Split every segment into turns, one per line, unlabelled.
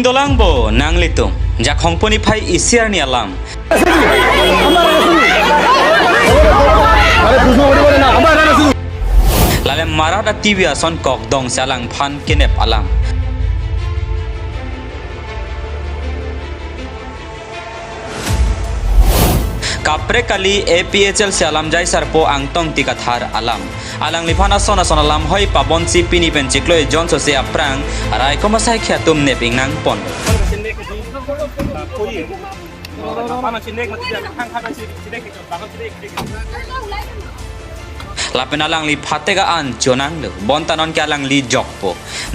dolang bo nanglitung jak hongponi phai isiar ni alam lalem marada TV ason kok dong salang phan kenep alam kapre kali APHL se alam jai sarpo angtong tikathar alam alang lifana sona sona lam hoi pabon si pini pen chikloi jonso se aprang arai komasai khyatum neping nang pon lapen alang li phatega an jonang le bontanon ke alang li jokpo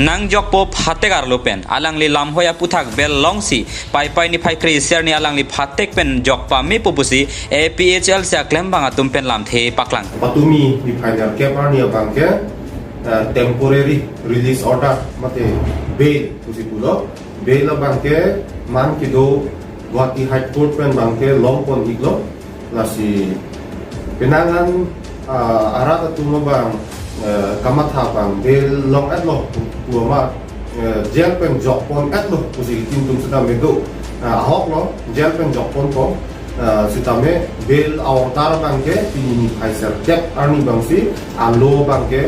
nang jokpo phatega lopen alang li lam hoya puthak bel longsi pai pai ni phai kri ser ni alang li phatek pen jokpa me pupusi APHL se klem banga tumpen lam the paklang
patumi di final cap arnia bangke temporary release order mate bail pusi pulo bail bangke man kido Guwahati High Court pen bangke long pon iglo lasi penangan arat atuma bang kamatha bang bail long atlo puama jail pen jok pon atlo pusi tim tum sudah medo ahok lo jail pen jok pon ko sitame bail awtar bangke pini phaisar cap arni bangsi alo bangke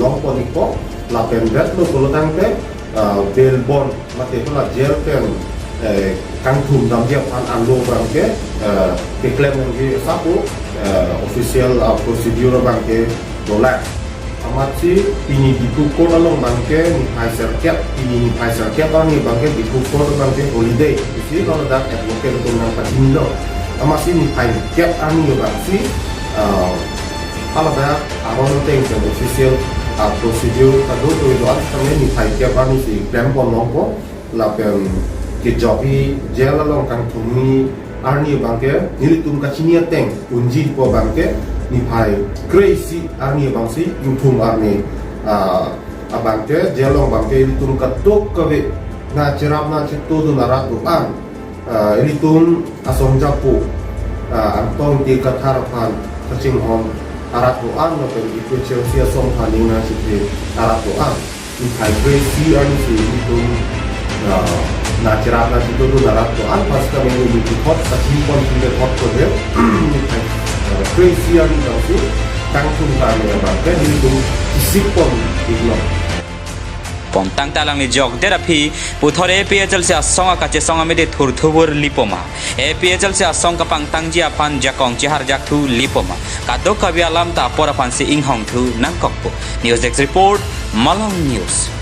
long pon iko lapen vet lo kolotangke bail bond mate pula jail pen kang thum dam dia pan alo bangke declare ngi sapu official procedure bangke dolak amati pini dipukul along bangke ni phaisar cap pini ni phaisar cap ni bangke dipukul bangke holiday isi kalau dak advocate tu nang patindo amasi ni phaisar cap ani bangsi alada aron teng official procedure kado tu itu atame ni phaisar cap ani si claim pon nongko lapen kejoki jail along kang thumi arni bangke nilitum kachinia teng unji po bangke ni phai crazy arni bangsi yuthum arni abangke jailong bangke nilitum katok kawe na cerap na chitu du naratu an nilitum asong japu antong di katharapan kaching hon aratu an no pe iku chelsea asong haning na chitu aratu an ni phai crazy arni si nilitum na cerap na situ tu darat tu pas kami memiliki hot kasimpon sudah hot tu dia crazy yang itu kangkung kami bangke itu kisipon itu
pontang talang ni jog terapi puthore APHL se asonga kache songa mede thur thubur lipoma APHL se asong kapang tangjia pan jakong chihar jaktu lipoma kadok kabi alam ta pora pan se inghong thu nangkokpo news desk report Malang News